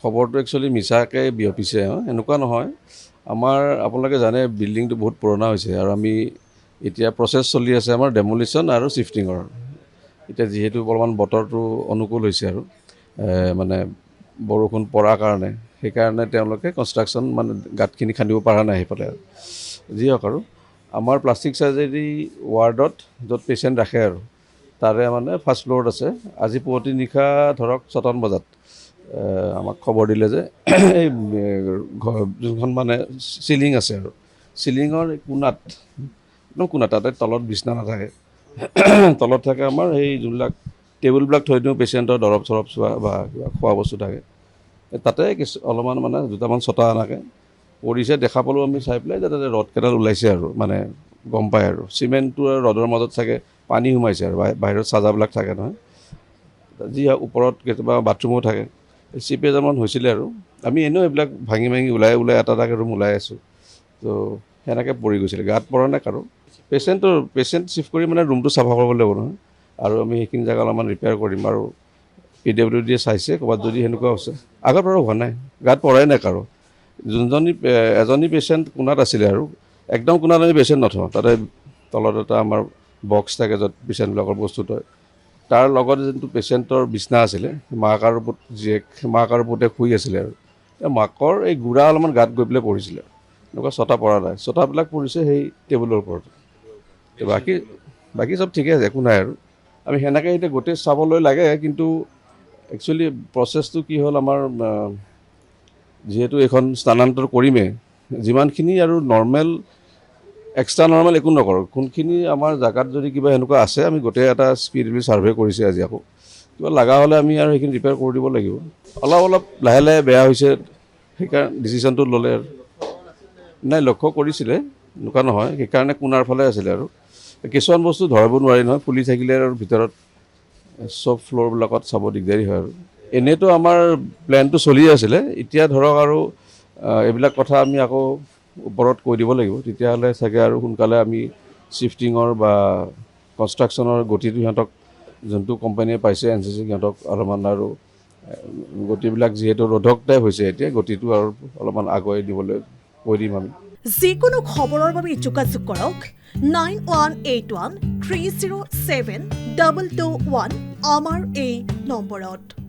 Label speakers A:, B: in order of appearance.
A: খবৰটো একচুৱেলি মিছাকৈ বিয়পিছে এনেকুৱা নহয়। আমাৰ আপোনালোকে জানে বিল্ডিংটো বহুত পুৰণা হৈছে আৰু আমি এতিয়া প্ৰচেছ চলি আছে আমাৰ ডেমলিশ্যন আৰু শিফটিঙৰ। এতিয়া যিহেতু অলপমান বতৰটো অনুকূল হৈছে আৰু মানে বৰষুণ পৰাৰ কাৰণে সেইকাৰণে তেওঁলোকে কনষ্ট্ৰাকশ্যন মানে গাঁতখিনি খান্দিব পৰা নাই সেইফালে আৰু যি হওক আৰু আমাৰ প্লাষ্টিক চাৰ্জাৰী ৱাৰ্ডত য'ত পেচেণ্ট ৰাখে আৰু তাৰে মানে ফাৰ্ষ্ট ফ্ল'ৰত আছে। আজি পুৱতি নিশা ধৰক 6টামান বজাত আমাক খবৰ দিলে যে এই যোনখন মানে চিলিং আছে আৰু চিলিঙৰ কোণাত একদম কোণাত তাতে তলত বিচনা নাথাকে তলত থাকে আমাৰ এই যোনবিলাক টেবুলবিলাক থৈ দিওঁ পেচেণ্টৰ দৰৱ চৰৱ চোৱা বা কিবা খোৱা বস্তু থাকে তাতে অলপমান মানে দুটামান ছটা এনেকৈ পৰিছে দেখা পালোঁ আমি চাই পেলাই যে তাতে ৰড কেইডাল ওলাইছে আৰু মানে গম পায় আৰু চিমেণ্টটো আৰু ৰডৰ মাজত চাগে পানী সোমাইছে আৰু বাহিৰত চাজাবিলাক থাকে নহয় যি ওপৰত কেতিয়াবা বাথৰুমো থাকে চিপেজমান হৈছিলে আৰু আমি এনেও এইবিলাক ভাঙি ওলাই এটা এটাকৈ ৰুম ওলাই আছোঁ তো সেনেকৈ পৰি গৈছিলে গাত পৰা নাই কাৰো পেচেণ্ট চিফ্ট কৰি মানে ৰুমটো চাফা কৰিব লাগিব নহয় আৰু আমি সেইখিনি জেগা অলপমান ৰিপেয়াৰ কৰিম আৰু PWD চাইছে ক'ৰবাত যদি সেনেকুৱা হৈছে আগত বাৰু হোৱা নাই গাত পৰাই নাই কাৰো এজনী পেচেণ্ট কোণাত আছিলে আৰু একদম কোণাত আমি পেচেণ্ট নথওঁ তাতে তলত এটা আমাৰ বক্স থাকে য'ত পেচেণ্টবিলাকৰ বস্তু থয় তাৰ লগত যোনটো পেচেণ্টৰ বিচনা আছিলে মাক আৰু পুতেক শুই আছিলে আৰু মাকৰ এই গুড়া অলপমান গাত গৈ পেলাই পৰিছিলে এনেকুৱা ছটা পৰা নাই ছটাবিলাক পৰিছে সেই টেবুলৰ ওপৰত বাকী চব ঠিকে আছে একো নাই আৰু আমি সেনেকৈ এতিয়া গোটেই চাবলৈ লাগে কিন্তু একচুৱেলি প্ৰচেছটো কি হ'ল আমাৰ যিহেতু এইখন স্থানান্তৰ কৰিমেই যিমানখিনি আৰু নৰ্মেল এক্সট্ৰা নৰ্মেল একো নকৰোঁ কোনখিনি আমাৰ জেগাত যদি কিবা এনেকুৱা আছে আমি গোটেই এটা স্পিৰিটুৱেলি ছাৰ্ভে কৰিছে আজি আকৌ কিবা লগা হ'লে আমি আৰু সেইখিনি ৰিপেয়াৰ কৰি দিব লাগিব অলপ লাহে লাহে বেয়া হৈছে সেইকাৰণে ডিচিশ্যনটো ল'লে আৰু নাই লক্ষ্য কৰিছিলে এনেকুৱা নহয় সেইকাৰণে কোণাৰ ফালে আছিলে আৰু কিছুমান বস্তু ধৰিব নোৱাৰি নহয় ফুলি থাকিলে আৰু ভিতৰত চব ফ্ল'ৰবিলাকত চাব দিগদাৰী হয় আৰু এনেইতো আমাৰ প্লেনটো চলি আছিলে এতিয়া ধৰক আৰু এইবিলাক কথা আমি আকৌ ওপৰত কৈ দিব লাগিব তেতিয়াহ'লে চাগে আৰু সোনকালে আমি চিফটিঙৰ বা কনষ্ট্ৰাকশ্যনৰ গতিটো সিহঁতক যোনটো কোম্পানীয়ে পাইছে NCC সিহঁতক অলপমান আৰু গতিবিলাক যিহেতু ৰোধক টাইপ হৈছে এতিয়া গতিটো আৰু অলপমান আগুৱাই দিবলৈ কৈ দিম আমি
B: যিকোনো খবৰৰ বাবে যোগাযোগ কৰক 9181307221 আমাৰ এই নম্বৰত।